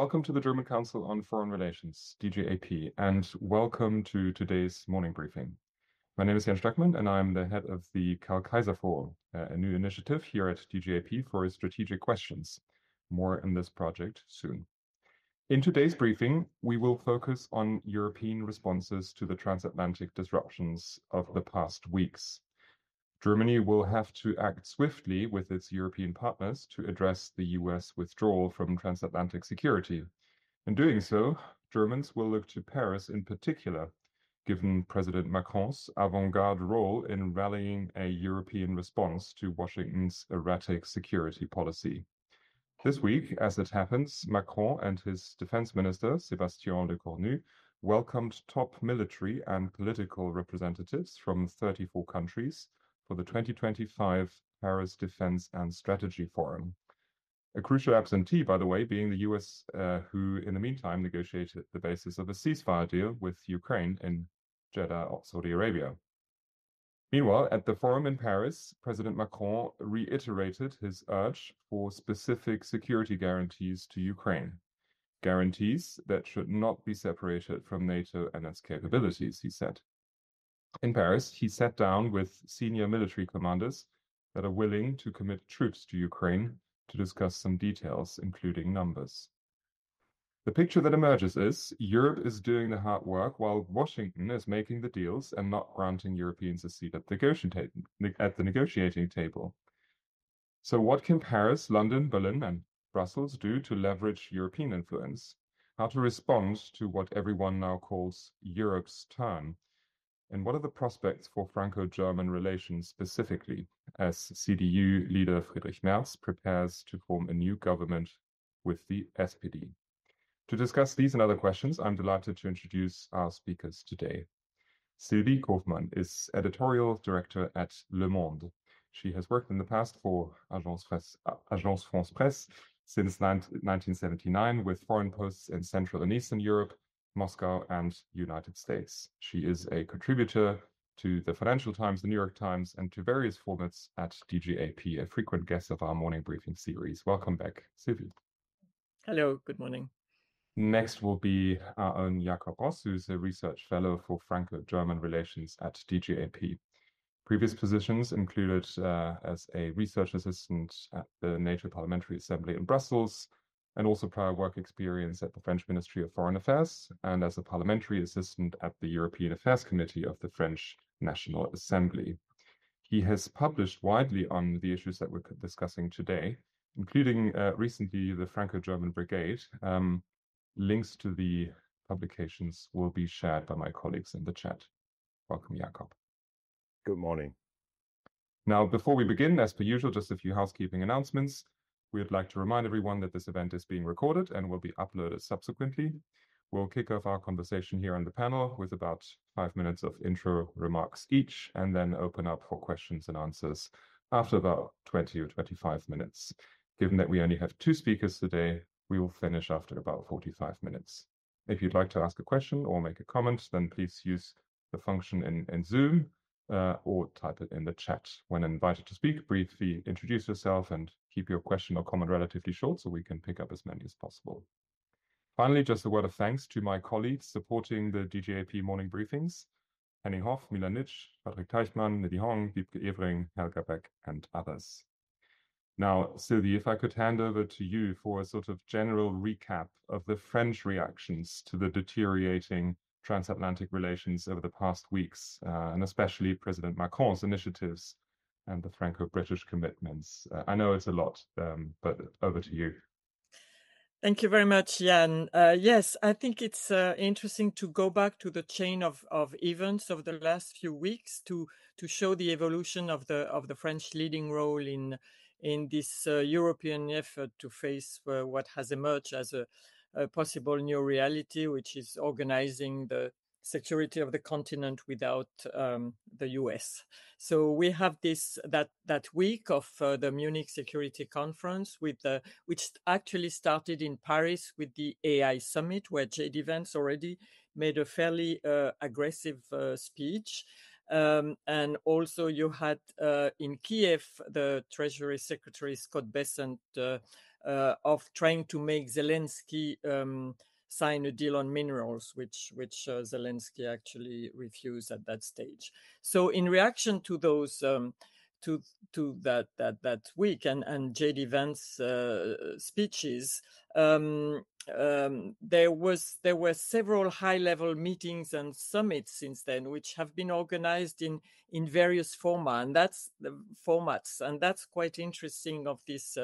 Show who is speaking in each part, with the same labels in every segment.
Speaker 1: welcome to the German Council on Foreign Relations, DGAP, and welcome to today's morning briefing. My name is Jan Stöckmann, and I'm the head of the Karl Kaiser Forum, a new initiative here at DGAP for strategic questions. More on this project soon. In today's briefing, we will focus on European responses to the transatlantic disruptions of the past weeks. Germany will have to act swiftly with its European partners to address the US withdrawal from transatlantic security. In doing so, Germans will look to Paris in particular, given President Macron's avant-garde role in rallying a European response to Washington's erratic security policy. This week, as it happens, Macron and his defense minister, Sébastien Lecornu, welcomed top military and political representatives from 34 countries for the 2025 Paris Defense and Strategy Forum. A crucial absentee, by the way, being the US, who in the meantime negotiated the basis of a ceasefire deal with Ukraine in Jeddah, Saudi Arabia. Meanwhile, at the forum in Paris, President Macron reiterated his urge for specific security guarantees to Ukraine. Guarantees that should not be separated from NATO and its capabilities, he said. In Paris, he sat down with senior military commanders that are willing to commit troops to Ukraine to discuss some details, including numbers. The picture that emerges is Europe is doing the hard work while Washington is making the deals and not granting Europeans a seat at the negotiating table. So what can Paris, London, Berlin, and Brussels do to leverage European influence? How to respond to what everyone now calls Europe's turn? And what are the prospects for Franco-German relations specifically, as CDU leader Friedrich Merz prepares to form a new government with the SPD? To discuss these and other questions, I'm delighted to introduce our speakers today. Sylvie Kaufmann is editorial director at Le Monde. She has worked in the past for Agence France Presse since 1979 with foreign posts in Central and Eastern Europe, Moscow, and United States. She is a contributor to the Financial Times, the New York Times, and to various formats at DGAP, a frequent guest of our morning briefing series. Welcome back, Sylvie.
Speaker 2: Hello, good morning.
Speaker 1: Next will be our own Jakob Ross, who's a research fellow for Franco-German relations at DGAP. Previous positions included as a research assistant at the NATO Parliamentary Assembly in Brussels, and also prior work experience at the French Ministry of Foreign Affairs, and as a parliamentary assistant at the European Affairs Committee of the French National Assembly. He has published widely on the issues that we're discussing today, including recently the Franco-German Brigade. Links to the publications will be shared by my colleagues in the chat. Welcome, Jakob.
Speaker 3: Good morning.
Speaker 1: Now, before we begin, as per usual, just a few housekeeping announcements. We would like to remind everyone that this event is being recorded and will be uploaded subsequently. We'll kick off our conversation here on the panel with about 5 minutes of intro remarks each, and then open up for questions and answers after about 20 or 25 minutes. Given that we only have 2 speakers today, we will finish after about 45 minutes. If you'd like to ask a question or make a comment, then please use the function in Zoom or type it in the chat. When invited to speak, briefly introduce yourself and keep your question or comment relatively short so we can pick up as many as possible. Finally, just a word of thanks to my colleagues supporting the DGAP morning briefings: Henning Hoff, Milan Nitsch, Patrick Teichmann, Nidhi Hong, Wiebke Evering, Helga Beck, and others. Now, Sylvie, if I could hand over to you for a sort of general recap of the French reactions to the deteriorating transatlantic relations over the past weeks, and especially President Macron's initiatives and the Franco-British commitments. I know it's a lot, but over to you.
Speaker 2: Thank you very much, Jan. Yes, I think it's interesting to go back to the chain of events of the last few weeks to show the evolution of the French leading role in this European effort to face what has emerged as a possible new reality, which is organizing the security of the continent without the US. So we have that week of the Munich Security Conference which actually started in Paris with the AI Summit, where J.D. Vance already made a fairly aggressive speech. And also you had in Kiev, the Treasury Secretary Scott Bessent of trying to make Zelensky sign a deal on minerals, which Zelensky actually refused at that stage. So in reaction to those to that week and JD Vance speeches, there were several high-level meetings and summits since then, which have been organized in various formats, and that's quite interesting. Of this,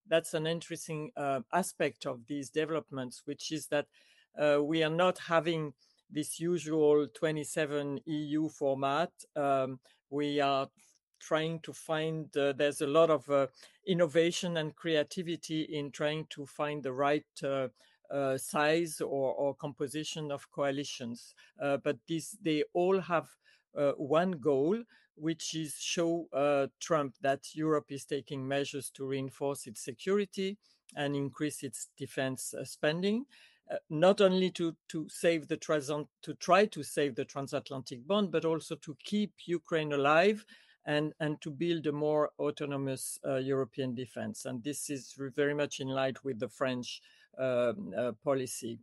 Speaker 2: that's an interesting aspect of these developments, which is that we are not having this usual 27 EU format. We are trying to find, there's a lot of innovation and creativity in trying to find the right size or composition of coalitions. But they all have one goal, which is show Trump that Europe is taking measures to reinforce its security and increase its defense spending. Not only to save the to try to save the transatlantic bond, but also to keep Ukraine alive and to build a more autonomous European defense. And this is very much in line with the French policy.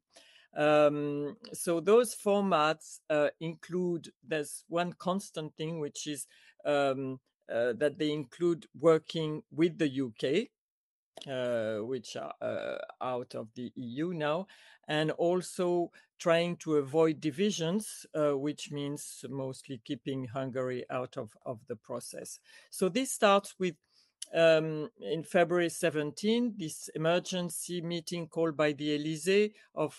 Speaker 2: So those formats include, there's one constant thing, which is that they include working with the UK, which are out of the EU now, and also trying to avoid divisions, which means mostly keeping Hungary out of the process. So this starts with, in February 17, this emergency meeting called by the Élysée of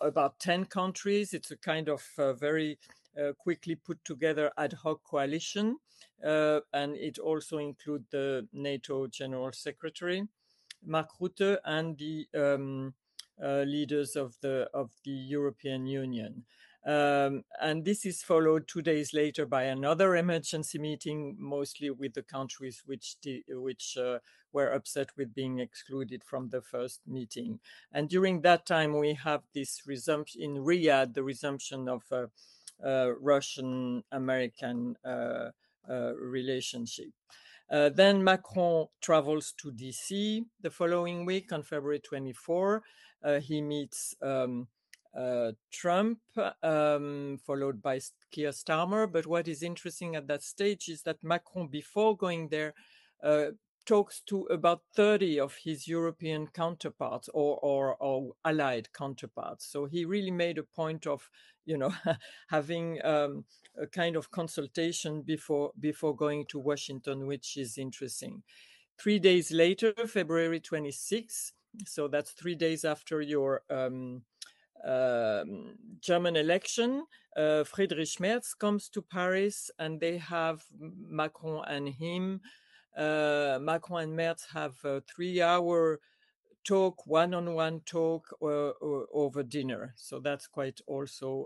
Speaker 2: about 10 countries. It's a kind of very quickly put together ad hoc coalition, and it also includes the NATO General Secretary, Mark Rutte, and the leaders of the European Union. And this is followed 2 days later by another emergency meeting, mostly with the countries which were upset with being excluded from the first meeting. And during that time, we have this resumption in Riyadh, the resumption of Russian-American relationship. Then Macron travels to DC the following week on February 24. He meets Trump, followed by Keir Starmer. But what is interesting at that stage is that Macron, before going there, talks to about 30 of his European counterparts or allied counterparts. So he really made a point of, having a kind of consultation before going to Washington, which is interesting. 3 days later, February 26, so that's 3 days after your German election, Friedrich Merz comes to Paris, and they have Macron and him. Macron and Merz have a 3-hour talk, one-on-one talk over dinner. So that's quite also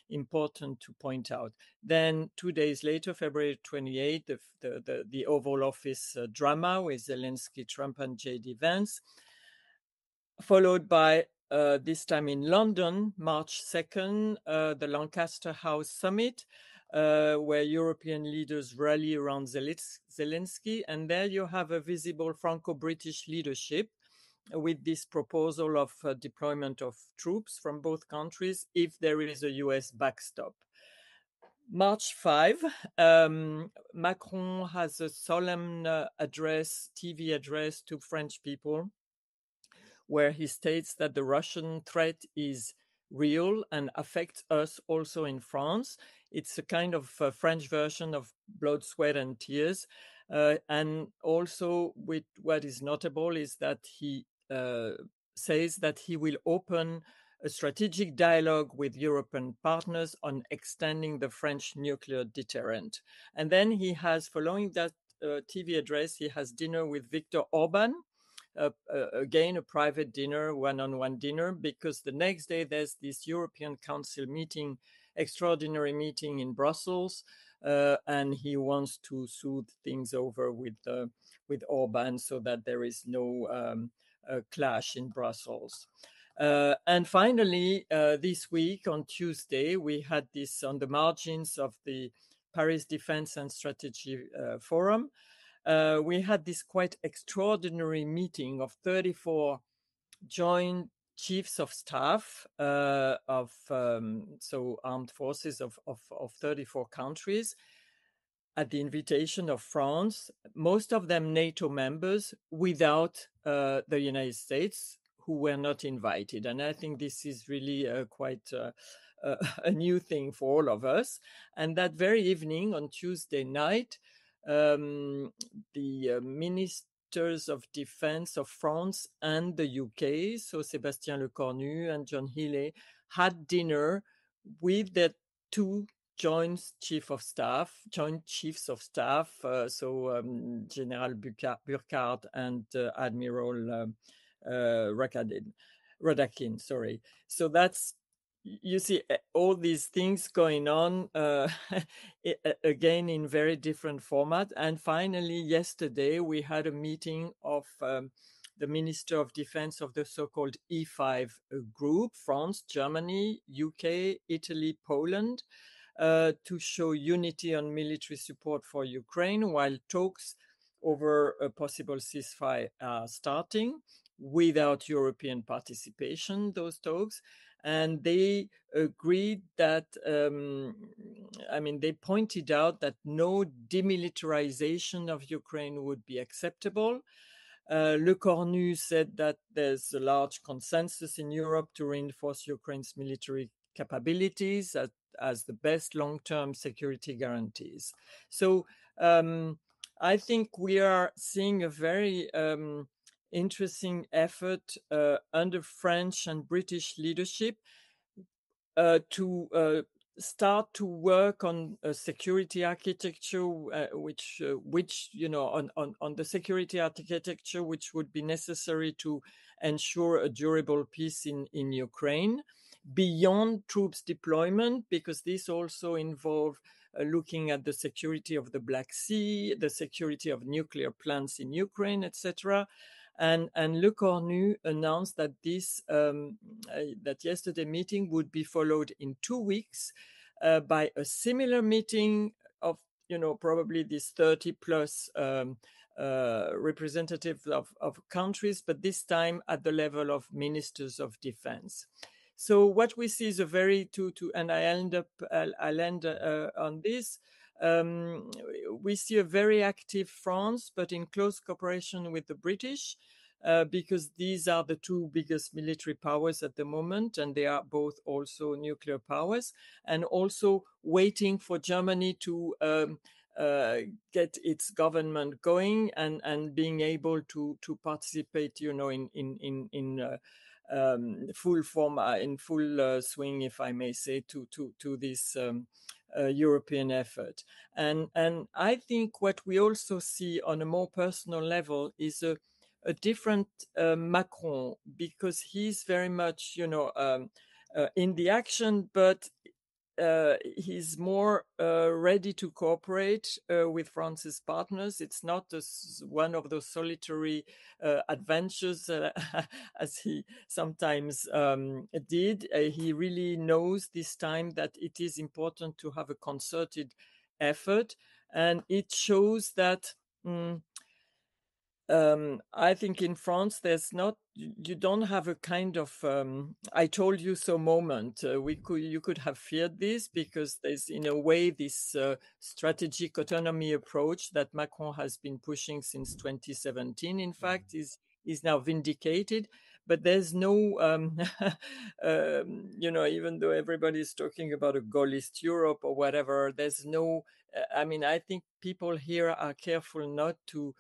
Speaker 2: important to point out. Then 2 days later, February 28, the Oval Office drama with Zelensky, Trump, and JD Vance, followed by this time in London, March 2nd, the Lancaster House Summit, where European leaders rally around Zelensky. And there you have a visible Franco-British leadership with this proposal of deployment of troops from both countries if there is a US backstop. March 5, Macron has a solemn TV address to French people, where he states that the Russian threat is real and affects us also in France. It's a kind of French version of Blood, Sweat, and Tears. And also, with what is notable is that he says that he will open a strategic dialogue with European partners on extending the French nuclear deterrent. And then he has, following that TV address, he has dinner with Viktor Orban, again, a private dinner, one-on-one dinner, because the next day there's this European Council meeting, extraordinary meeting in Brussels, and he wants to soothe things over with Orban so that there is no clash in Brussels. And finally, this week on Tuesday, we had this on the margins of the Paris Defense and Strategy Forum. we had this quite extraordinary meeting of 34 joint chiefs of staff of armed forces of 34 countries at the invitation of France, most of them NATO members, without the United States, who were not invited. And I think this is really quite a new thing for all of us. And that very evening, on Tuesday night, the Ministers of Defense of France and the UK, so Sébastien Lecornu and John Healey, had dinner with the two joint chiefs of staff, General Burkhardt and Admiral Radakin. Sorry. So that's, you see, all these things going on again in very different format. And finally, yesterday we had a meeting of the Minister of Defense of the so-called E5 group: France, Germany, UK, Italy, Poland, to show unity on military support for Ukraine, while talks over a possible ceasefire are starting without European participation, those talks. And they agreed that, they pointed out that no demilitarization of Ukraine would be acceptable. Lecornu said that there's a large consensus in Europe to reinforce Ukraine's military capabilities as the best long-term security guarantees. So I think we are seeing a very interesting effort under French and British leadership to start to work on a security architecture, which on the security architecture which would be necessary to ensure a durable peace in Ukraine, beyond troops deployment, because this also involves looking at the security of the Black Sea, the security of nuclear plants in Ukraine, etc. And Lecornu announced that that yesterday meeting would be followed in 2 weeks by a similar meeting of, probably these 30 plus representatives of countries, but this time at the level of ministers of defense. So what we see is a very and I'll end on this. We see a very active France, but in close cooperation with the British, because these are the two biggest military powers at the moment, and they are both also nuclear powers, and also waiting for Germany to get its government going and being able to participate, in full form, in full swing, if I may say, to this European effort. And I think what we also see on a more personal level is a different Macron, because he's very much, in the action, but he's more ready to cooperate with France's partners. It's not one of those solitary adventures as he sometimes did. He really knows this time that it is important to have a concerted effort, and it shows that I think in France, you don't have a kind of I told you so moment. You could have feared this, because there's in a way this strategic autonomy approach that Macron has been pushing since 2017. In fact, is now vindicated. But there's no, even though everybody's talking about a Gaullist Europe or whatever, there's no. I think people here are careful not to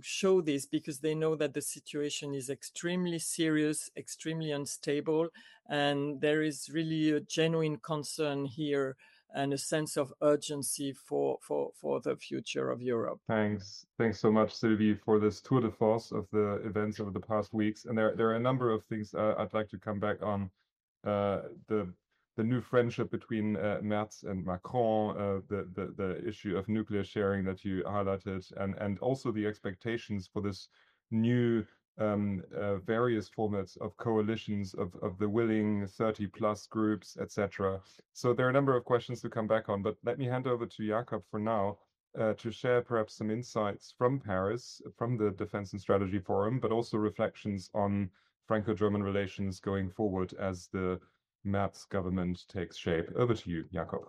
Speaker 2: show this, because they know that the situation is extremely serious, extremely unstable, and there is really a genuine concern here and a sense of urgency for the future of Europe.
Speaker 1: Thanks so much, Sylvie, for this tour de force of the events over the past weeks. And there are a number of things I'd like to come back on. The new friendship between Merz and Macron, the issue of nuclear sharing that you highlighted, and also the expectations for this new various formats of coalitions of the willing 30 plus groups, etc. So there are a number of questions to come back on, but let me hand over to Jakob for now. to share perhaps some insights from Paris, from the Defense and Strategy Forum, but also reflections on Franco-German relations going forward as the Merz government takes shape. Over to you, Jakob.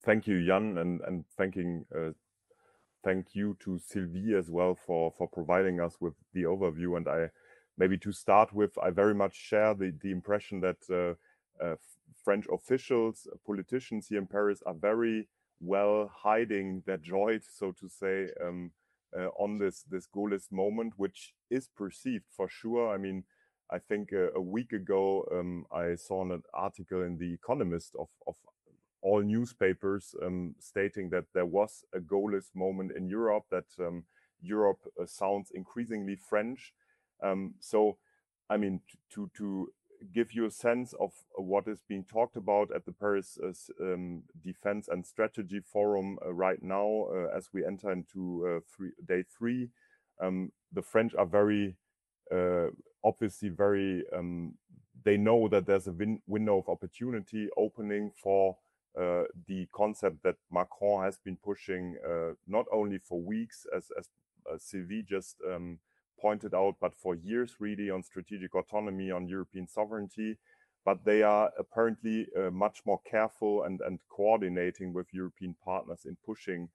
Speaker 3: Thank you, Jan, and thank you to Sylvie as well for providing us with the overview. And I maybe to start with, I very much share the impression that French officials, politicians here in Paris are very well hiding their joy, so to say, on this Gaullist moment, which is perceived for sure. I mean, I think a week ago I saw an article in The Economist of all newspapers stating that there was a Gaullist moment in Europe, that Europe sounds increasingly French. So, I mean, to give you a sense of what is being talked about at the Paris Defense and Strategy Forum right now, as we enter into day three, the French are very, obviously very, they know that there's a window of opportunity opening for the concept that Macron has been pushing not only for weeks, as Sylvie just pointed out, but for years really, on strategic autonomy, on European sovereignty. But they are apparently much more careful and coordinating with European partners in pushing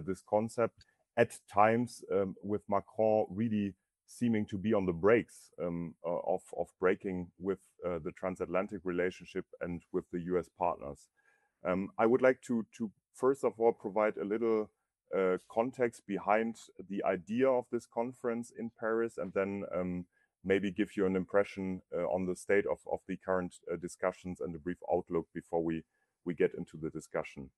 Speaker 3: this concept, at times with Macron really seeming to be on the brakes of breaking with the transatlantic relationship and with the US partners. I would like to first of all provide a little context behind the idea of this conference in Paris, and then maybe give you an impression on the state of the current discussions and a brief outlook before we get into the discussion.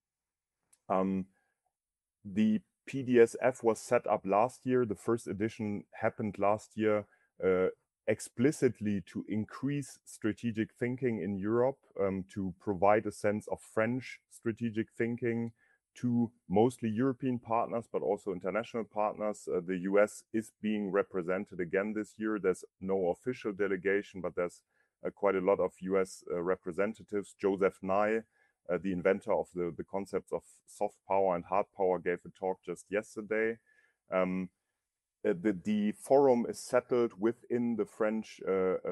Speaker 3: The PDSF was set up last year. The first edition happened last year explicitly to increase strategic thinking in Europe, to provide a sense of French strategic thinking to mostly European partners, but also international partners. The US is being represented again this year. There's no official delegation, but there's quite a lot of US representatives. Joseph Nye, the inventor of the concepts of soft power and hard power, gave a talk just yesterday. The forum is settled within the French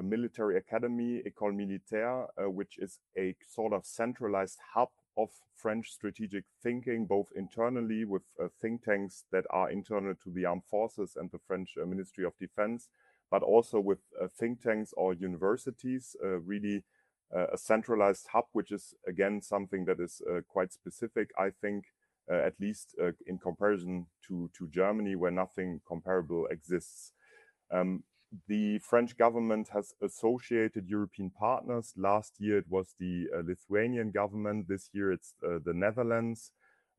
Speaker 3: military academy, École Militaire, which is a sort of centralized hub of French strategic thinking, both internally with think tanks that are internal to the armed forces and the French Ministry of Defense, but also with think tanks or universities, really a centralized hub, which is again something that is quite specific, I think, at least in comparison to Germany, where nothing comparable exists. The French government has associated European partners. Last year it was the Lithuanian government. This year it's the Netherlands.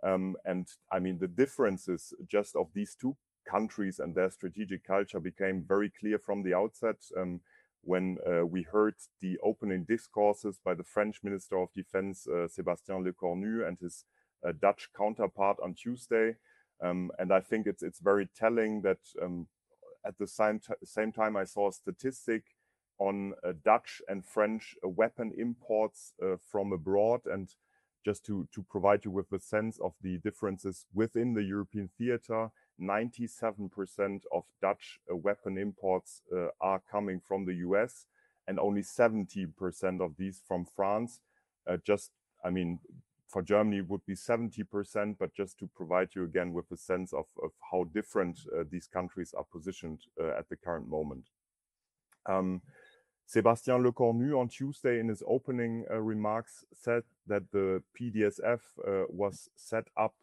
Speaker 3: And I mean, the differences just of these two countries and their strategic culture became very clear from the outset. When we heard the opening discourses by the French Minister of Defense, Sébastien Lecornu, and his Dutch counterpart on Tuesday. And I think it's very telling that at the same time I saw a statistic on Dutch and French weapon imports from abroad. And just to provide you with a sense of the differences within the European theater, 97% of Dutch weapon imports are coming from the US, and only 70% of these from France. I mean, for Germany it would be 70%, but just to provide you again with a sense of how different these countries are positioned at the current moment. Sébastien Lecornu on Tuesday in his opening remarks said that the PDSF was set up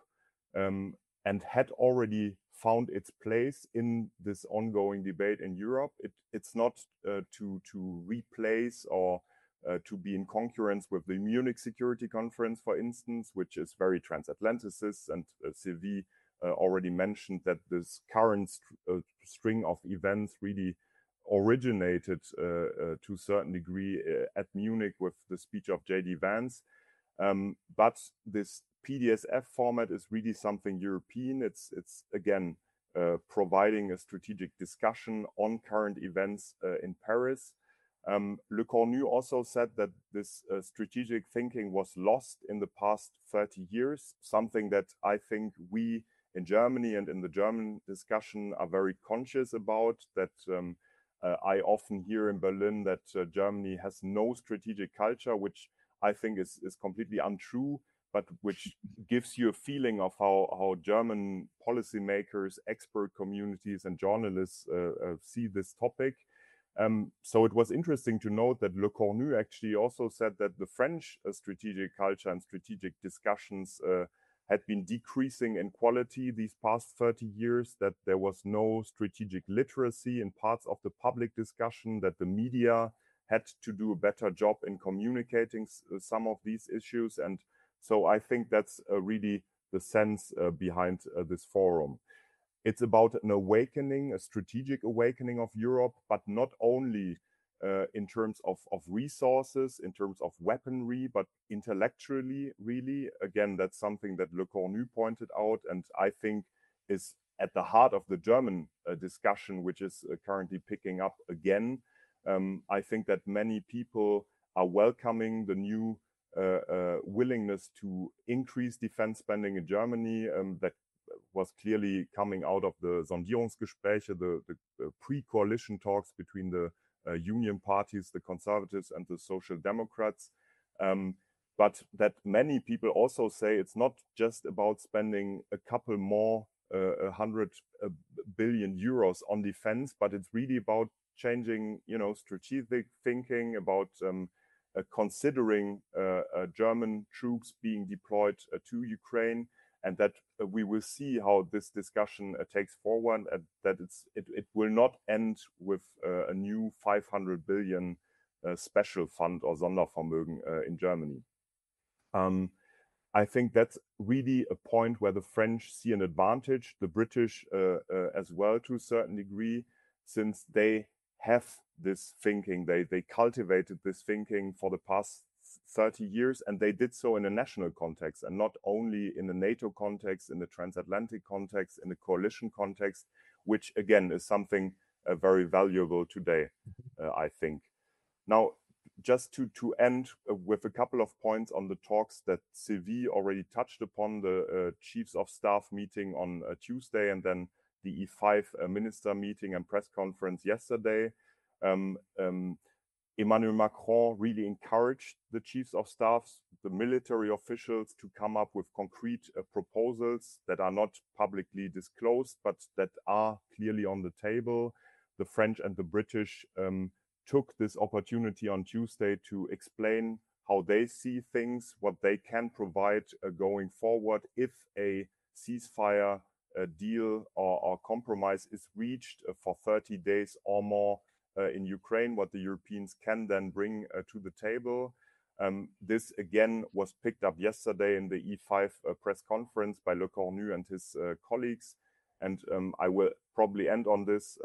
Speaker 3: and had already found its place in this ongoing debate in Europe. It's not to replace or to be in concurrence with the Munich Security Conference, for instance, which is very transatlanticist. And Sylvie already mentioned that this current string of events really originated to a certain degree at Munich with the speech of J.D. Vance. But this PDSF format is really something European. It's again providing a strategic discussion on current events in Paris. Le Cornu also said that this strategic thinking was lost in the past 30 years, something that I think we in Germany and in the German discussion are very conscious about, that I often hear in Berlin that Germany has no strategic culture, which I think is completely untrue, but which gives you a feeling of how German policymakers, expert communities, and journalists see this topic. So it was interesting to note that Le Cornu actually also said that the French strategic culture and strategic discussions had been decreasing in quality these past 30 years, that there was no strategic literacy in parts of the public discussion, that the media had to do a better job in communicating some of these issues. And so I think that's really the sense behind this forum. It's about an awakening, a strategic awakening of Europe, but not only in terms of resources, in terms of weaponry, but intellectually, really. Again, that's something that Le Cornu pointed out, and I think is at the heart of the German discussion, which is currently picking up again. I think that many people are welcoming the new willingness to increase defense spending in Germany, that was clearly coming out of the Sondierungsgespräche, the pre-coalition talks between the union parties, the Conservatives and the Social Democrats. But that many people also say it's not just about spending a couple more 100 billion euros on defense, but it's really about changing, strategic thinking, about considering German troops being deployed to Ukraine, and that we will see how this discussion takes forward, and that it will not end with a new 500 billion special fund or Sondervermögen in Germany. I think that's really a point where the French see an advantage, the British as well to a certain degree, since they have this thinking, they cultivated this thinking for the past 30 years, and they did so in a national context and not only in a NATO context, in the transatlantic context, in the coalition context, which again is something very valuable today, I think. Now, just to end with a couple of points on the talks that Sylvie already touched upon, the Chiefs of Staff meeting on Tuesday, and then the E5 minister meeting and press conference yesterday. Emmanuel Macron really encouraged the chiefs of staffs, the military officials, to come up with concrete proposals that are not publicly disclosed, but that are clearly on the table. The French and the British took this opportunity on Tuesday to explain how they see things, what they can provide going forward if a ceasefire deal or compromise is reached for 30 days or more in Ukraine, what the Europeans can then bring to the table. This again was picked up yesterday in the E5 press conference by Le Cornu and his colleagues. And I will probably end on this,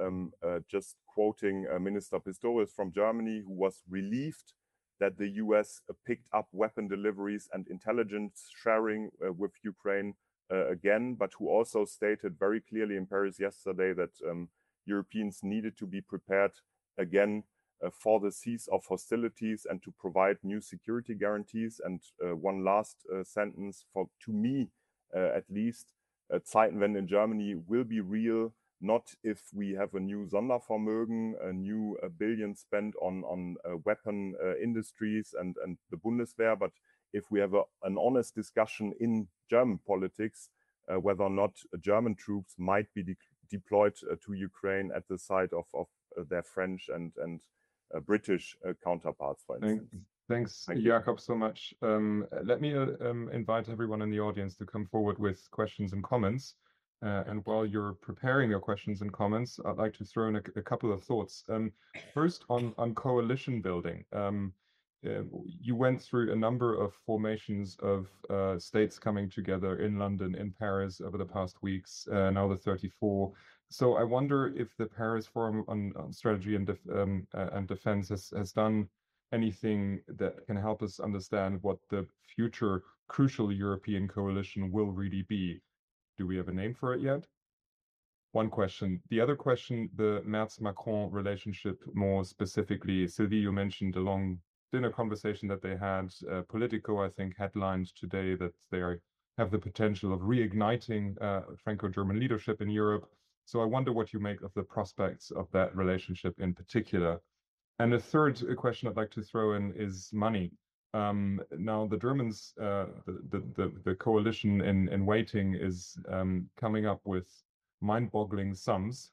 Speaker 3: just quoting Minister Pistorius from Germany, who was relieved that the US picked up weapon deliveries and intelligence sharing with Ukraine again, but who also stated very clearly in Paris yesterday that Europeans needed to be prepared again for the cease of hostilities and to provide new security guarantees. And one last sentence, to me at least, Zeitenwende in Germany will be real, not if we have a new Sondervermögen, a new billion spent on weapon industries and the Bundeswehr, but if we have an honest discussion in German politics, whether or not German troops might be deployed to Ukraine at the side of their French and British counterparts, for instance.
Speaker 1: Thanks, Jakob, so much. Let me invite everyone in the audience to come forward with questions and comments. And while you're preparing your questions and comments, I'd like to throw in a couple of thoughts. First, on coalition building. You went through a number of formations of states coming together in London, in Paris over the past weeks, now the 34. So I wonder if the Paris Forum on Strategy and Defense has done anything that can help us understand what the future crucial European coalition will really be. Do we have a name for it yet? one question. The other question, the Merz-Macron relationship more specifically. Sylvie, you mentioned a long dinner conversation that they had. Politico, I think, headlined today that they have the potential of reigniting Franco-German leadership in Europe. So I wonder what you make of the prospects of that relationship in particular. And a third question I'd like to throw in is money. Now the Germans, the coalition in waiting is coming up with mind-boggling sums.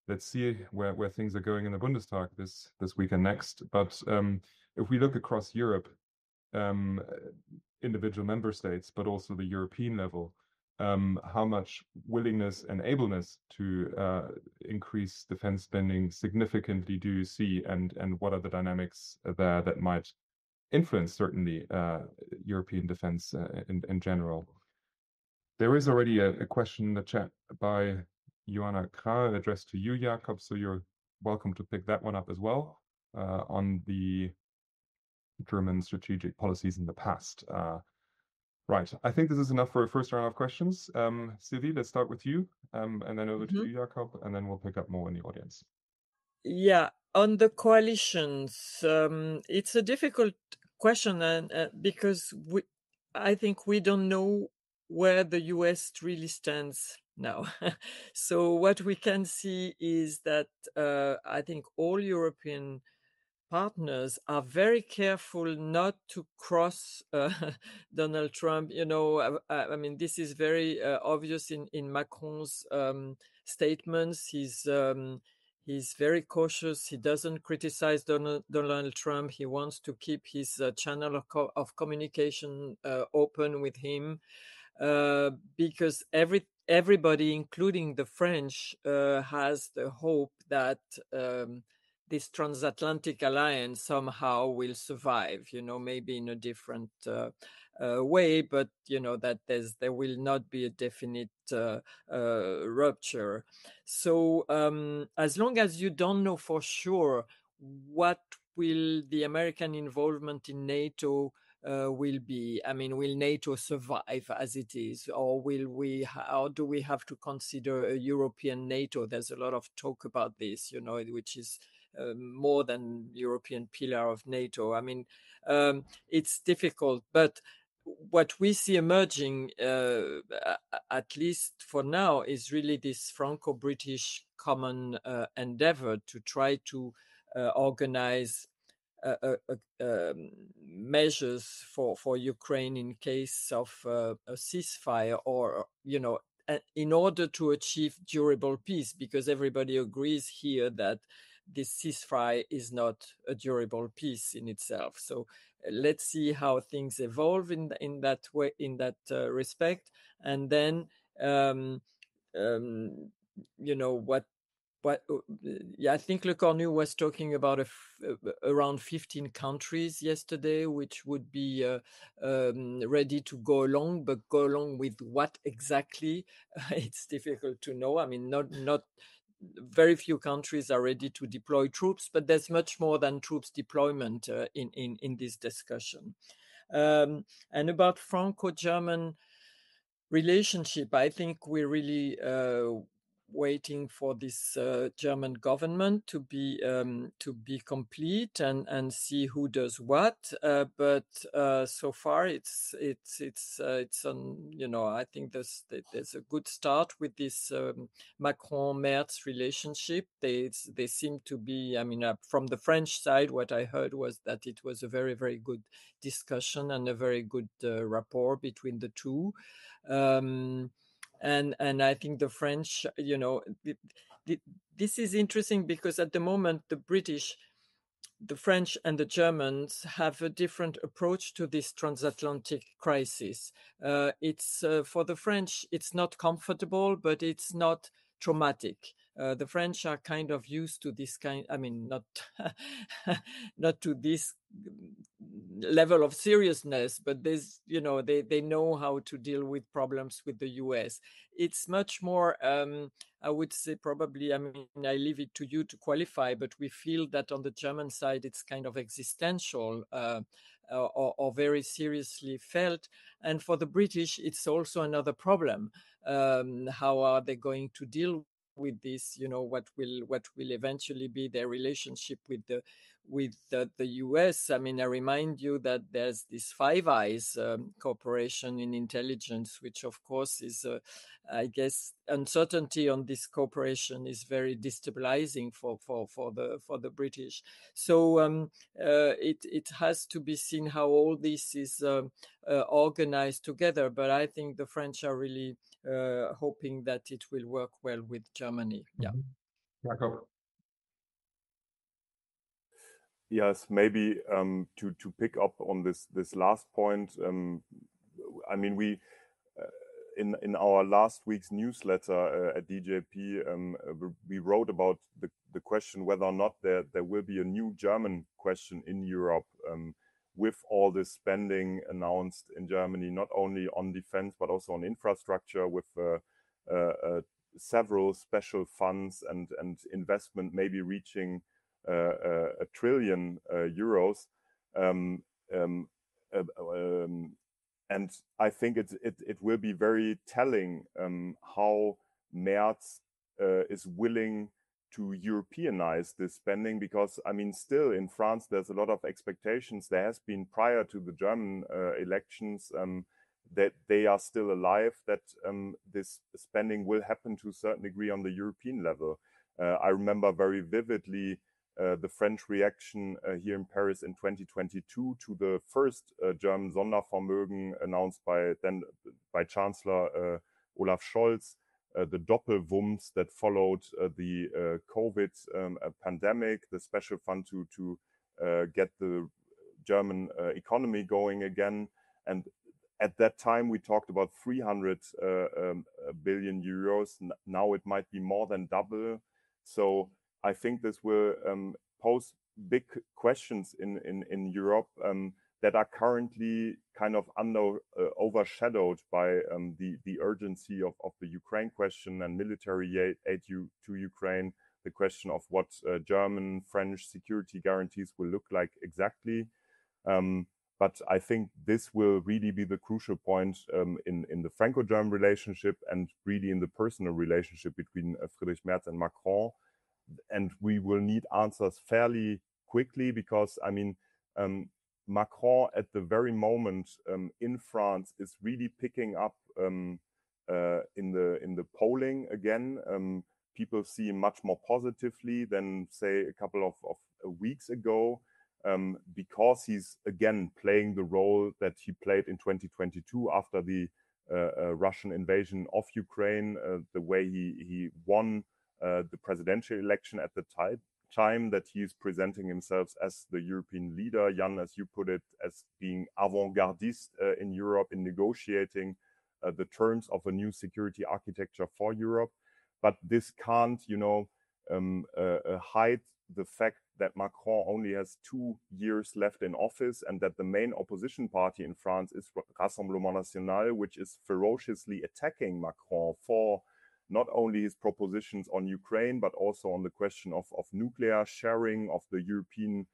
Speaker 1: Let's see where things are going in the Bundestag this week and next. But if we look across Europe, individual member states, but also the European level, how much willingness and ableness to increase defense spending significantly do you see, and what are the dynamics there that might influence certainly European defense in general? There is already a question in the chat by Joanna Krah addressed to you, Jakob, so you're welcome to pick that one up as well, on the German strategic policies in the past. Right, I think this is enough for a first round of questions. Sylvie, let's start with you, and then over to you, Jakob, and then we'll pick up more in the audience.
Speaker 2: Yeah, on the coalitions, it's a difficult question, and because I think we don't know where the US really stands now. So what we can see is that I think all European partners are very careful not to cross Donald Trump. You know, I mean, this is very obvious in Macron's statements. He's very cautious. He doesn't criticize Donald Trump. He wants to keep his channel of communication open with him, because everybody, including the French, has the hope that this transatlantic alliance somehow will survive, you know, maybe in a different way, but, you know, that there will not be a definite rupture. So as long as you don't know for sure what will the American involvement in NATO will be, I mean, will NATO survive as it is, or how do we have to consider a European NATO? There's a lot of talk about this, you know, which is more than European pillar of NATO. I mean, it's difficult, but what we see emerging, at least for now, is really this Franco-British common endeavor to try to organize measures for Ukraine in case of a ceasefire, or, you know, in order to achieve durable peace, because everybody agrees here that this ceasefire is not a durable peace in itself. So let's see how things evolve in that way, in that respect, and then you know what. Yeah, I think Le Cornu was talking about around 15 countries yesterday, which would be ready to go along, but go along with what exactly? It's difficult to know. I mean, not very few countries are ready to deploy troops, but there's much more than troops deployment in this discussion. And about Franco-German relationship, I think we're really waiting for this German government to be complete and see who does what. But so far, it's you know, I think there's a good start with this Macron-Merz relationship. They seem to be. I mean, from the French side, what I heard was that it was a very, very good discussion and a very good rapport between the two. And I think the French, you know, this is interesting because at the moment the French and the Germans have a different approach to this transatlantic crisis. It's for the French, it's not comfortable, but it's not traumatic. The French are kind of used to this kind, I mean, not to this level of seriousness, but there's, you know, they know how to deal with problems with the US. It's much more, I would say probably, I mean, I leave it to you to qualify, but we feel that on the German side, it's kind of existential. or very seriously felt. And for the British, it's also another problem. How are they going to deal with this? What will eventually be their relationship with the US? I mean, I remind you that there's this Five Eyes cooperation in intelligence, which of course is, I guess, uncertainty on this cooperation is very destabilizing for the British. So it has to be seen how all this is organized together. But I think the French are really hoping that it will work well with Germany. Yeah.
Speaker 1: Jakob.
Speaker 3: Yes, maybe to pick up on this last point. I mean, we in our last week's newsletter at DJP, we wrote about the question whether or not there will be a new German question in Europe with all this spending announced in Germany, not only on defense but also on infrastructure, with several special funds and investment maybe reaching a trillion euros. And I think it will be very telling how Merz is willing to Europeanize this spending, because I mean, still in France there's a lot of expectations. There has been, prior to the German elections, that they are still alive, that this spending will happen to a certain degree on the European level. I remember very vividly the French reaction here in Paris in 2022 to the first German Sondervermögen announced by Chancellor Olaf Scholz, the Doppelwumms that followed the COVID pandemic, the special fund to get the German economy going again. And at that time, we talked about 300 billion euros. Now it might be more than double. So I think this will pose big questions in Europe that are currently kind of overshadowed by the urgency of the Ukraine question and military aid to Ukraine, the question of what German, French security guarantees will look like exactly. But I think this will really be the crucial point in the Franco-German relationship, and really in the personal relationship between Friedrich Merz and Macron. And we will need answers fairly quickly, because I mean, Macron at the very moment in France is really picking up in the polling again. People see him much more positively than, say, a couple of weeks ago, because he's again playing the role that he played in 2022 after the Russian invasion of Ukraine, the way he won the presidential election at the time, that he is presenting himself as the European leader, Jan, as you put it, as being avant-gardist in Europe, in negotiating the terms of a new security architecture for Europe. But this can't, hide the fact that Macron only has 2 years left in office, and that the main opposition party in France is Rassemblement National, which is ferociously attacking Macron for not only his propositions on Ukraine, but also on the question of nuclear sharing, of the European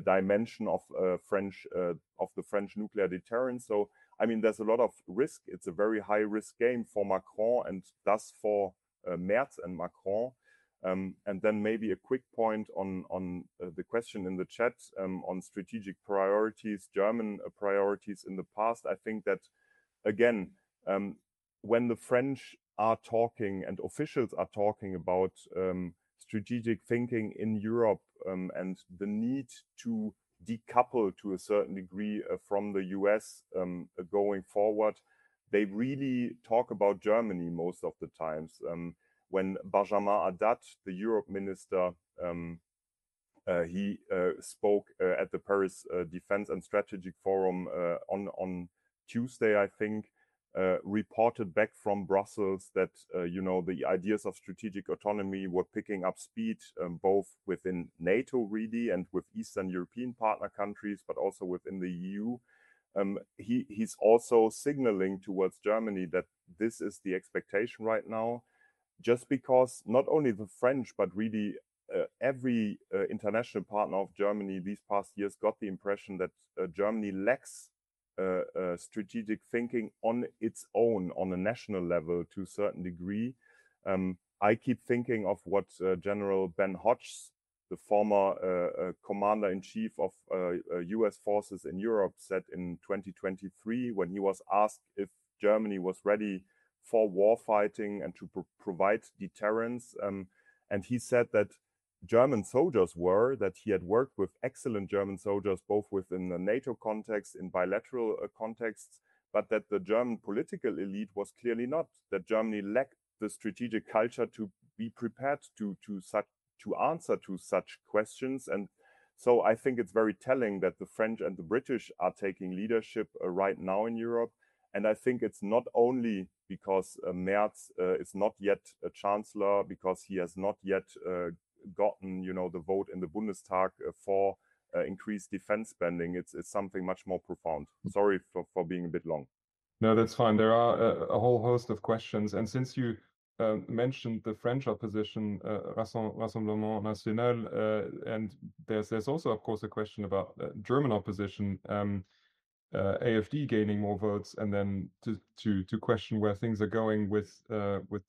Speaker 3: dimension of the French nuclear deterrence. So, I mean, there's a lot of risk. It's a very high risk game for Macron, and thus for Merz and Macron. And then maybe a quick point on the question in the chat on strategic priorities, German priorities in the past. I think that, again, when the French are talking and officials are talking about strategic thinking in Europe and the need to decouple to a certain degree from the US going forward, they really talk about Germany most of the times. When Benjamin Haddad, the Europe minister, he spoke at the Paris Defense and Strategic Forum on Tuesday, I think, reported back from Brussels that the ideas of strategic autonomy were picking up speed, both within NATO really and with Eastern European partner countries, but also within the EU. He's also signaling towards Germany that this is the expectation right now, just because not only the French, but really every international partner of Germany these past years got the impression that Germany lacks strategic thinking on its own, on a national level to a certain degree. I keep thinking of what General Ben Hodges, the former commander-in-chief of US forces in Europe, said in 2023 when he was asked if Germany was ready for warfighting and to provide deterrence. And he said that German soldiers were, that he had worked with excellent German soldiers, both within the NATO context, in bilateral contexts, but that the German political elite was clearly not, that Germany lacked the strategic culture to be prepared to answer to such questions. And so I think it's very telling that the French and the British are taking leadership right now in Europe. And I think it's not only because Merz is not yet a chancellor, because he has not yet gotten, the vote in the Bundestag for increased defense spending. It's something much more profound. Sorry for being a bit long.
Speaker 1: No, that's fine. There are a whole host of questions. And since you mentioned the French opposition, Rassemblement National, and there's also, of course, a question about German opposition, AfD gaining more votes, and then to question where things are going with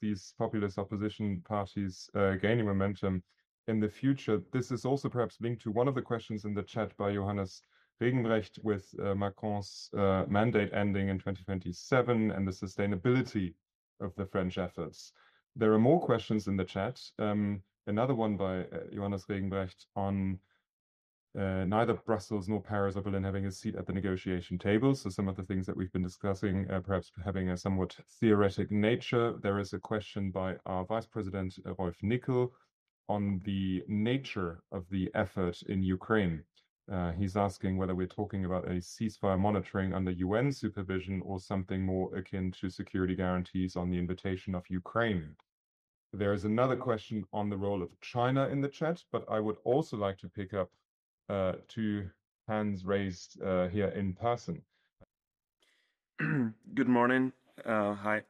Speaker 1: these populist opposition parties gaining momentum in the future. This is also perhaps linked to one of the questions in the chat by Johannes Regenbrecht with Macron's mandate ending in 2027 and the sustainability of the French efforts. There are more questions in the chat. Another one by Johannes Regenbrecht on neither Brussels nor Paris or Berlin having a seat at the negotiation table. So some of the things that we've been discussing, perhaps having a somewhat theoretic nature. There is a question by our Vice President, Rolf Nickel, on the nature of the effort in Ukraine. He's asking whether we're talking about a ceasefire monitoring under UN supervision or something more akin to security guarantees on the invitation of Ukraine. There is another question on the role of China in the chat, but I would also like to pick up two hands raised here in person.
Speaker 4: Good morning. Hi.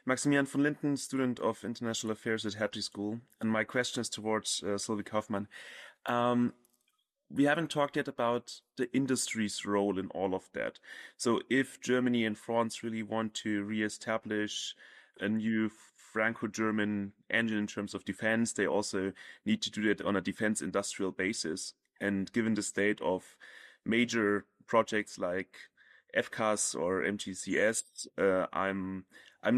Speaker 4: Maximilian von Linden, student of International Affairs at Hattie School. And my question is towards Sylvie Kaufmann. We haven't talked yet about the industry's role in all of that. So if Germany and France really want to reestablish a new Franco-German engine in terms of defense, they also need to do that on a defense industrial basis. And given the state of major projects like FCAS or MGCS, I'm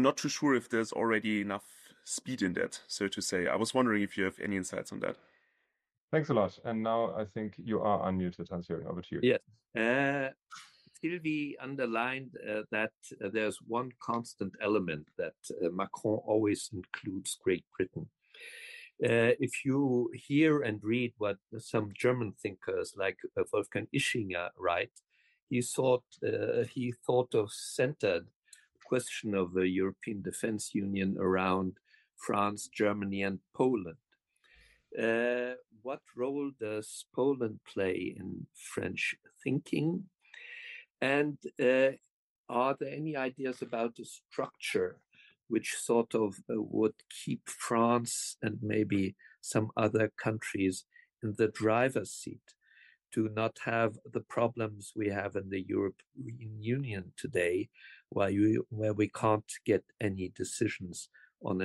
Speaker 4: not too sure if there's already enough speed in that, so to say. I was wondering if you have any insights on that.
Speaker 1: Thanks a lot. And now I think you are unmuted, Hans-Jürgen. Over to you.
Speaker 5: Yes. Sylvie underlined that there's one constant element that Macron always includes Great Britain. If you hear and read what some German thinkers like Wolfgang Ischinger write, he thought of centered the question of the European Defense Union around France, Germany, and Poland. What role does Poland play in French thinking? And are there any ideas about the structure which sort of would keep France and maybe some other countries in the driver's seat to not have the problems we have in the European Union today, where we can't get any decisions on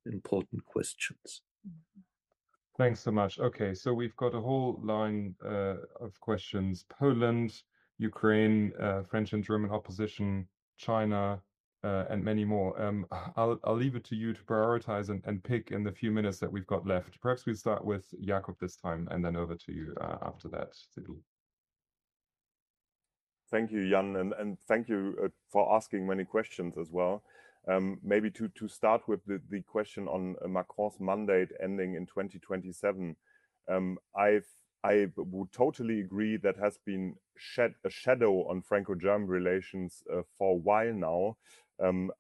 Speaker 5: important questions?
Speaker 1: Thanks so much. Okay, so we've got a whole line of questions: Poland, Ukraine, French and German opposition, China, and many more. I'll leave it to you to prioritize and pick in the few minutes that we've got left. Perhaps we start with Jakob this time, and then over to you after that, Sylvie.
Speaker 3: Thank you, Jan, and thank you for asking many questions as well. Maybe to start with the question on Macron's mandate ending in 2027, I would totally agree that has been a shadow on Franco-German relations for a while now.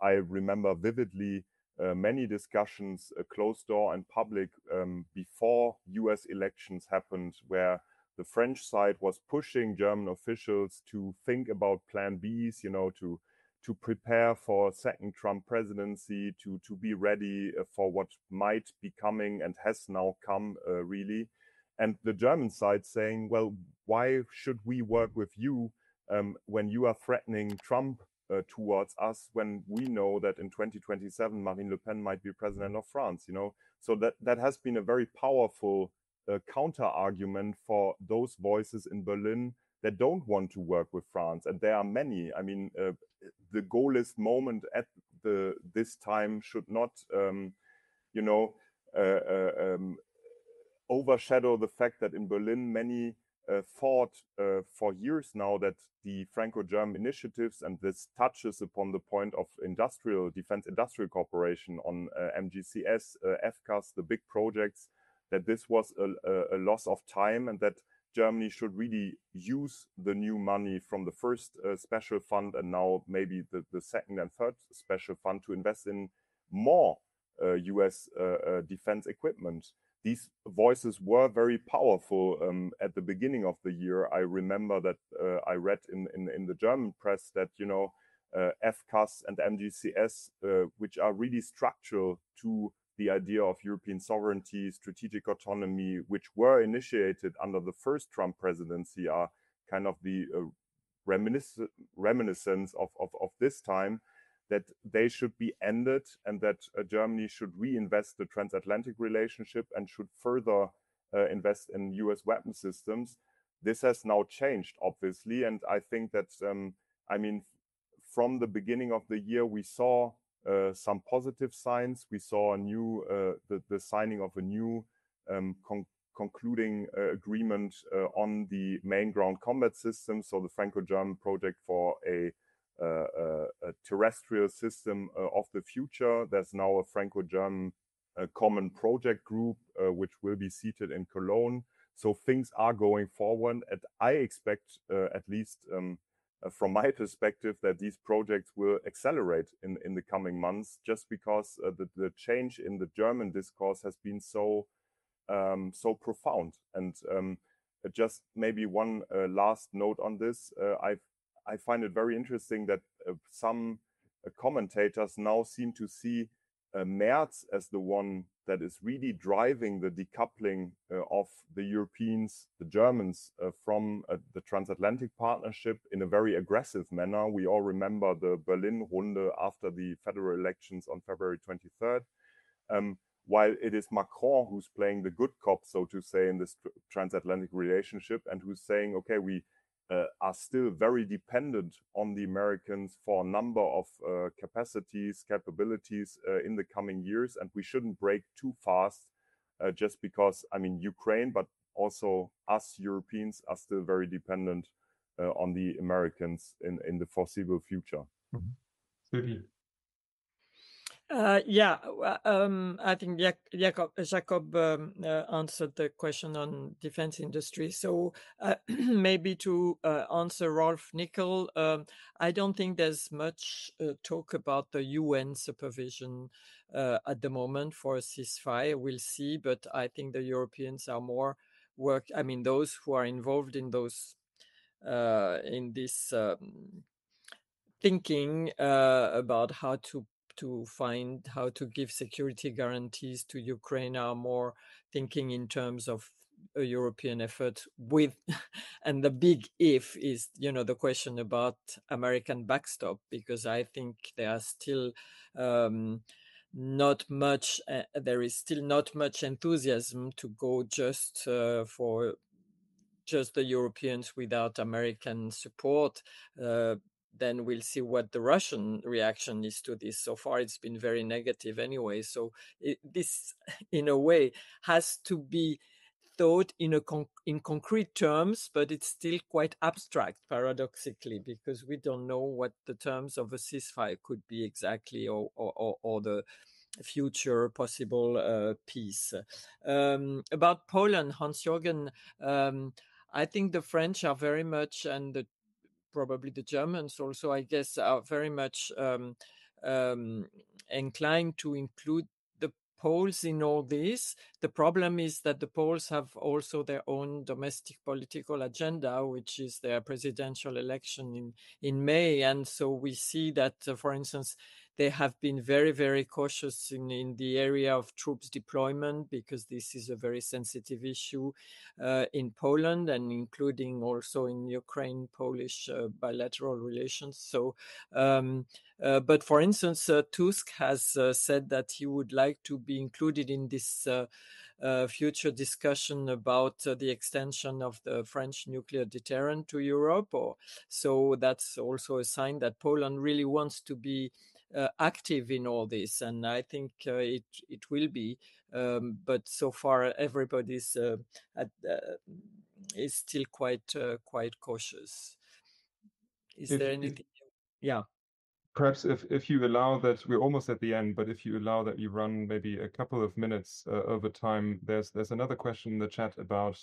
Speaker 3: I remember vividly many discussions, closed door and public, before US elections happened, where the French side was pushing German officials to think about plan Bs, to to prepare for a second Trump presidency, to be ready for what might be coming and has now come, really. And the German side saying, well, why should we work with you when you are threatening Trump towards us, when we know that in 2027 Marine Le Pen might be president of France, you know? So that has been a very powerful counter argument for those voices in Berlin that don't want to work with France, and there are many. I mean, the Gaullist moment at this time should not, you know, overshadow the fact that in Berlin many thought for years now that the Franco-German initiatives, and this touches upon the point of defense industrial cooperation on MGCS, FCAS, the big projects, that this was a loss of time, and that Germany should really use the new money from the first special fund and now maybe the second and third special fund to invest in more US defense equipment. These voices were very powerful at the beginning of the year. I remember that I read in the German press that, you know, FCAS and MGCS, which are really structural to the idea of European sovereignty, strategic autonomy, which were initiated under the first Trump presidency, are kind of the reminiscence of this time, that they should be ended, and that Germany should reinvest the transatlantic relationship and should further invest in US weapon systems. This has now changed, obviously, and I think that, I mean, from the beginning of the year, we saw some positive signs. We saw the signing of a new concluding agreement on the main ground combat system. So the Franco-German project for a terrestrial system of the future. There's now a Franco-German common project group which will be seated in Cologne. So things are going forward, and I expect, at least from my perspective, that these projects will accelerate in the coming months, just because the change in the German discourse has been so profound. And just maybe one last note on this, I find it very interesting that some commentators now seem to see Merz as the one that is really driving the decoupling of the Europeans, the Germans, from the transatlantic partnership in a very aggressive manner. We all remember the Berlin Runde after the federal elections on February 23rd. While it is Macron who's playing the good cop, so to say, in this transatlantic relationship, and who's saying, okay, we are still very dependent on the Americans for a number of capabilities in the coming years, and we shouldn't break too fast just because, I mean, Ukraine, but also us Europeans are still very dependent on the Americans in the foreseeable future.
Speaker 1: Sylvie.
Speaker 2: I think Jakob answered the question on defense industry. So maybe to answer Rolf Nickel, I don't think there's much talk about the UN supervision at the moment for a ceasefire. We'll see, but I think the Europeans are more those who are involved in those in this thinking about how to find how to give security guarantees to Ukraine are more thinking in terms of a European effort with, and the big if is, the question about American backstop, because I think there are still not much, there is still not much enthusiasm to go just for just the Europeans without American support. Then we'll see what the Russian reaction is to this. So far, it's been very negative anyway. So this, in a way, has to be thought in concrete terms, but it's still quite abstract, paradoxically, because we don't know what the terms of a ceasefire could be exactly, or the future possible peace. About Poland, Hans-Jürgen, I think the French are very much, and probably the Germans also, I guess, are very much inclined to include Poles in all this. The problem is that the Poles have also their own domestic political agenda, which is their presidential election in May. And so we see that, for instance, they have been very, very cautious in the area of troops deployment, because this is a very sensitive issue in Poland, and including also in Ukraine-Polish bilateral relations. So, but for instance, Tusk has said that he would like to be included in this future discussion about the extension of the French nuclear deterrent to Europe. So that's also a sign that Poland really wants to be active in all this, and I think it will be. But so far, everybody's is still quite cautious. Is there anything? Yeah.
Speaker 1: Perhaps if you allow that, we're almost at the end, but if you allow that you run maybe a couple of minutes over time, there's another question in the chat about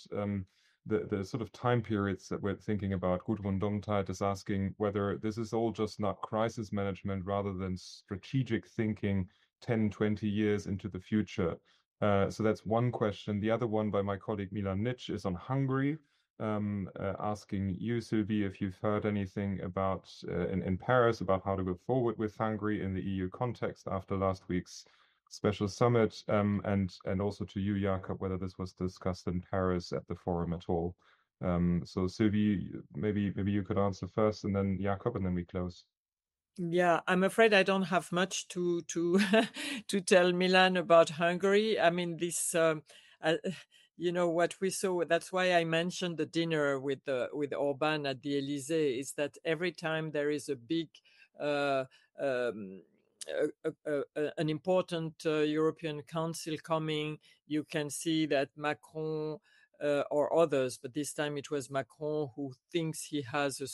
Speaker 1: the sort of time periods that we're thinking about. Gudrun Domteit is asking whether this is all just not crisis management rather than strategic thinking 10, 20 years into the future. So that's one question. The other one by my colleague Milan Nitsch is on Hungary. Asking you, Sylvie, if you've heard anything about in Paris about how to go forward with Hungary in the EU context after last week's special summit, and also to you, Jakob, whether this was discussed in Paris at the forum at all. So Sylvie, maybe you could answer first, and then Jakob, and then we close.
Speaker 2: Yeah, I'm afraid I don't have much to to tell Milan about Hungary. I mean, this. You know what we saw. That's why I mentioned the dinner with Orban at the Elysee. Is that every time there is a big, an important European Council coming, you can see that Macron or others, but this time it was Macron who thinks he has a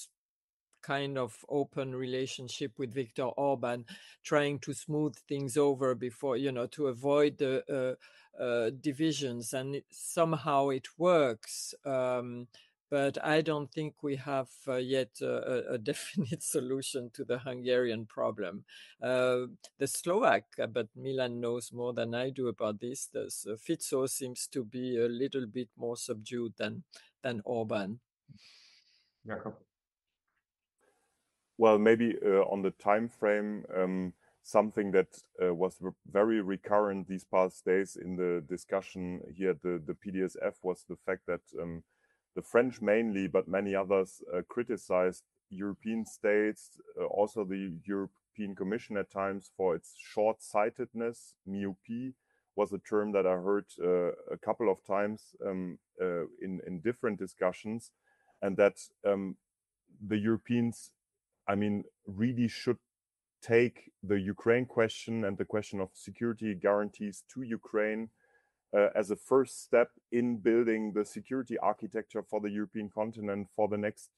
Speaker 2: kind of open relationship with Viktor Orban, trying to smooth things over before, to avoid the divisions, and somehow it works. But I don't think we have yet a definite solution to the Hungarian problem. The Slovak, but Milan knows more than I do about this. Fico seems to be a little bit more subdued than Orban.
Speaker 1: Jakob.
Speaker 3: Well, maybe on the time frame, something that was very recurrent these past days in the discussion here at the PDSF was the fact that the French mainly, but many others, criticized European states, also the European Commission at times, for its short-sightedness. Myopia was a term that I heard a couple of times in different discussions, and that the Europeans, I mean, really should take the Ukraine question and the question of security guarantees to Ukraine as a first step in building the security architecture for the European continent for the next,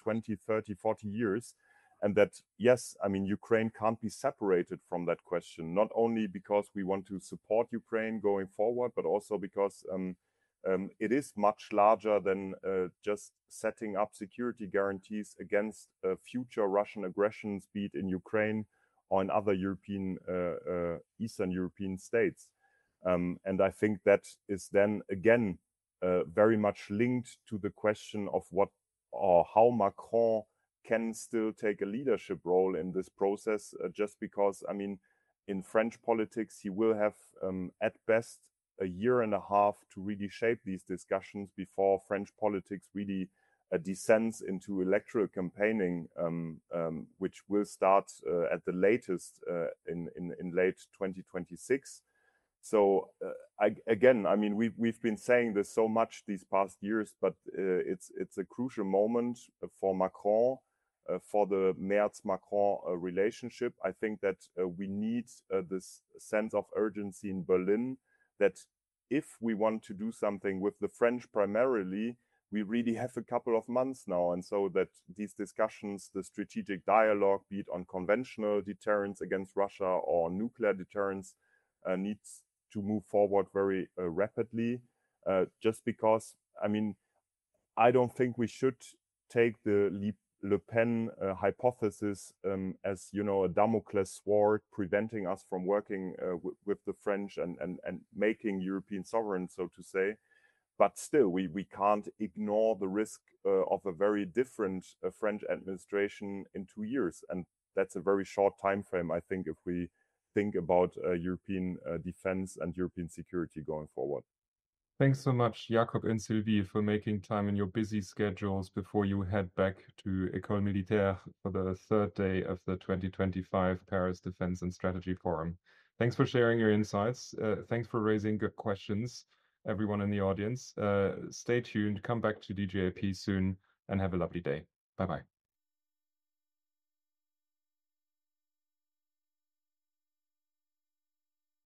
Speaker 3: 20, 30, 40 years. And that, yes, I mean, Ukraine can't be separated from that question, not only because we want to support Ukraine going forward, but also because it is much larger than just setting up security guarantees against future Russian aggressions, be it in Ukraine or in other European, Eastern European states. And I think that is then again very much linked to the question of what or how Macron can still take a leadership role in this process, just because, I mean, in French politics, he will have at best a year and a half to really shape these discussions before French politics really descends into electoral campaigning, which will start at the latest in late 2026. So again, I mean, we've been saying this so much these past years, but it's a crucial moment for Macron, for the Merz-Macron relationship. I think that we need this sense of urgency in Berlin, that if we want to do something with the French primarily, we really have a couple of months now. And so that these discussions, the strategic dialogue, be it on conventional deterrence against Russia or nuclear deterrence, needs to move forward very rapidly. Just because, I mean, I don't think we should take the leap Le Pen hypothesis as, you know, a Damocles sword preventing us from working with the French and making European sovereign, so to say. But still, we can't ignore the risk of a very different French administration in 2 years. And that's a very short time frame, I think, if we think about European defense and European security going forward.
Speaker 1: Thanks so much, Jakob and Sylvie, for making time in your busy schedules before you head back to École Militaire for the third day of the 2025 Paris Defense and Strategy Forum. Thanks for sharing your insights. Thanks for raising good questions, everyone in the audience. Stay tuned, come back to DGAP soon, and have a lovely day. Bye-bye.